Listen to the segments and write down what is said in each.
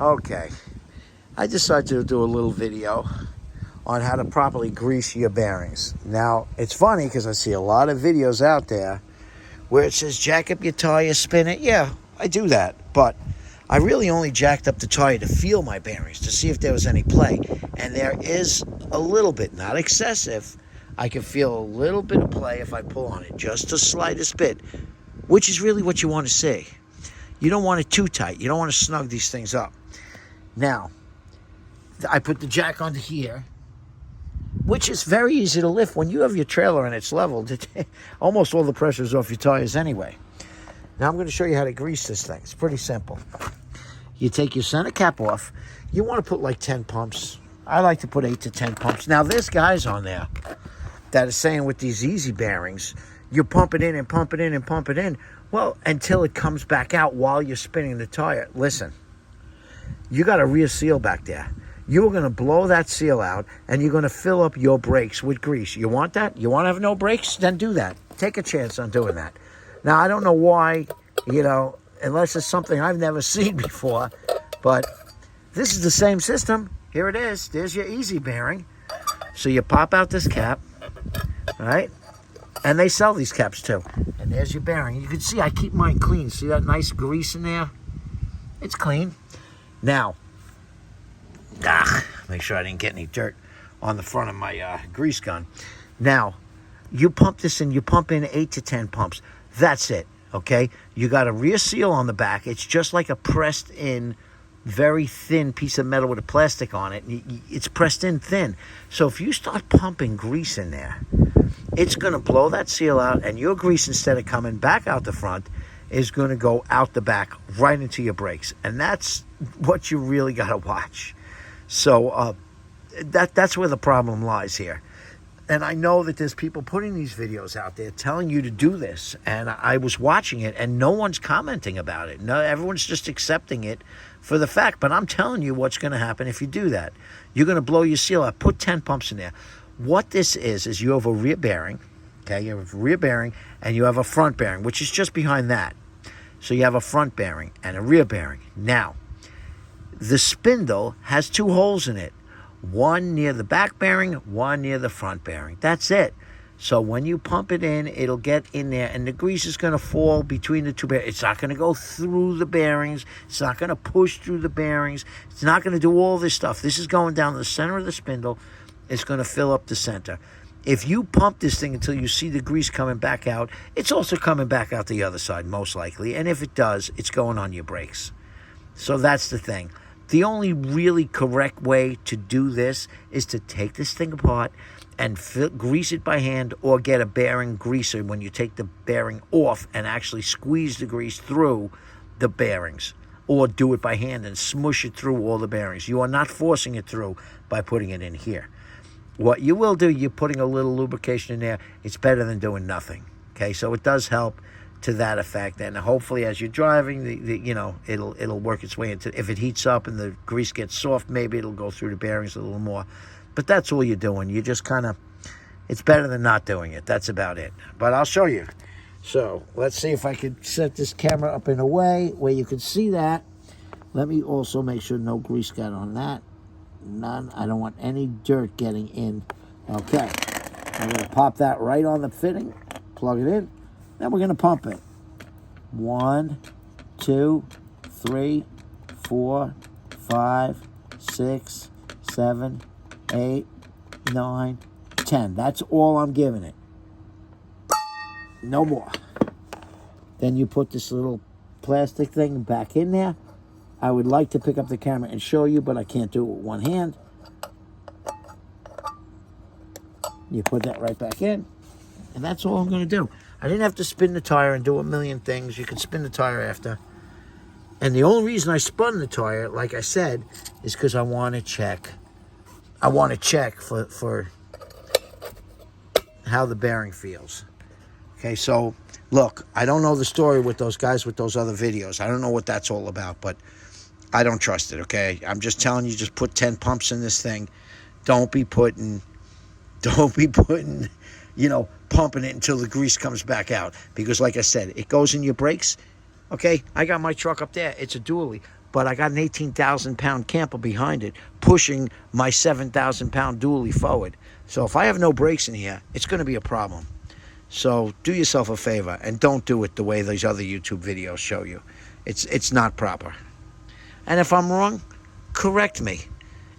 Okay, I decided to do a little video on how to properly grease your bearings. Now, it's funny because I see a lot of videos out there where it says jack up your tire, spin it. Yeah, I do that, but I really only jacked up the tire to feel my bearings, to see if there was any play. And there is a little bit, not excessive. I can feel a little bit of play if I pull on it, just the slightest bit, which is really what you want to see. You don't want it too tight. You don't want to snug these things up. Now, I put the jack onto here, which is very easy to lift. When you have your trailer and it's leveled, almost all the pressure is off your tires anyway. Now I'm going to show you how to grease this thing. It's pretty simple. You take your center cap off. You want to put like 10 pumps. I like to put 8 to 10 pumps. Now there's guys on there that are saying with these easy bearings, you pump it in and pump it in and pump it in. Well, until it comes back out while you're spinning the tire. Listen, you got a rear seal back there. You're going to blow that seal out, and you're going to fill up your brakes with grease. You want that? You want to have no brakes? Then do that. Take a chance on doing that. Now, I don't know why, unless it's something I've never seen before, but this is the same system. Here it is. There's your easy bearing. So you pop out this cap, right? And they sell these caps too. And there's your bearing. You can see I keep mine clean. See that nice grease in there? It's clean. Now, make sure I didn't get any dirt on the front of my grease gun. Now, you pump this in. You pump in 8 to 10 pumps. That's it, okay? You got a rear seal on the back. It's just like a pressed in, very thin piece of metal with a plastic on it. It's pressed in thin. So if you start pumping grease in there, it's going to blow that seal out, and your grease, instead of coming back out the front, is going to go out the back right into your brakes. And that's what you really got to watch. So that's where the problem lies here. And I know that there's people putting these videos out there telling you to do this. And I was watching it, and no one's commenting about it. No, everyone's just accepting it for the fact. But I'm telling you what's going to happen if you do that. You're going to blow your seal out. Put 10 pumps in there. What this is you have a rear bearing. Okay, you have a rear bearing, and you have a front bearing, which is just behind that. So you have a front bearing and a rear bearing. Now, the spindle has 2 holes in it. One near the back bearing, one near the front bearing. That's it. So when you pump it in, it'll get in there, and the grease is going to fall between the 2 bearings. It's not going to go through the bearings. It's not going to push through the bearings. It's not going to do all this stuff. This is going down the center of the spindle. It's going to fill up the center. If you pump this thing until you see the grease coming back out, it's also coming back out the other side, most likely. And if it does, it's going on your brakes. So that's the thing. The only really correct way to do this is to take this thing apart and grease it by hand, or get a bearing greaser when you take the bearing off and actually squeeze the grease through the bearings, or do it by hand and smush it through all the bearings. You are not forcing it through by putting it in here. What you will do, you're putting a little lubrication in there. It's better than doing nothing. Okay, so it does help to that effect, and hopefully as you're driving, it'll work its way into. If it heats up and the grease gets soft, maybe it'll go through the bearings a little more. But that's all you're doing. You just kind of, it's better than not doing it. That's about it. But I'll show you. So let's see if I can set this camera up in a way where you can see that. Let me also make sure no grease got on that. None. I don't want any dirt getting in. Okay. I'm going to pop that right on the fitting. Plug it in. Then we're going to pump it. 1, 2, 3, 4, 5, 6, 7, 8, 9, 10. That's all I'm giving it. No more. Then you put this little plastic thing back in there. I would like to pick up the camera and show you, but I can't do it with one hand. You put that right back in, and that's all I'm going to do. I didn't have to spin the tire and do a million things. You can spin the tire after. And the only reason I spun the tire, like I said, is because I want to check. I want to check for how the bearing feels. Okay, so look, I don't know the story with those guys with those other videos. I don't know what that's all about, but I don't trust it, okay? I'm just telling you, just put 10 pumps in this thing. Don't be putting, pumping it until the grease comes back out. Because like I said, it goes in your brakes. Okay, I got my truck up there. It's a dually. But but I got an 18,000-pound camper behind it, pushing my 7,000-pound dually forward. So if I have no brakes in here, it's going to be a problem. So do yourself a favor and don't do it the way these other YouTube videos show you. It's not proper. And if I'm wrong, correct me.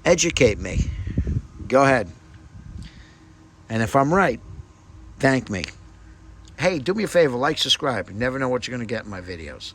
Educate me. Go ahead. And if I'm right, thank me. Hey, do me a favor, like, subscribe. You never know what you're going to get in my videos.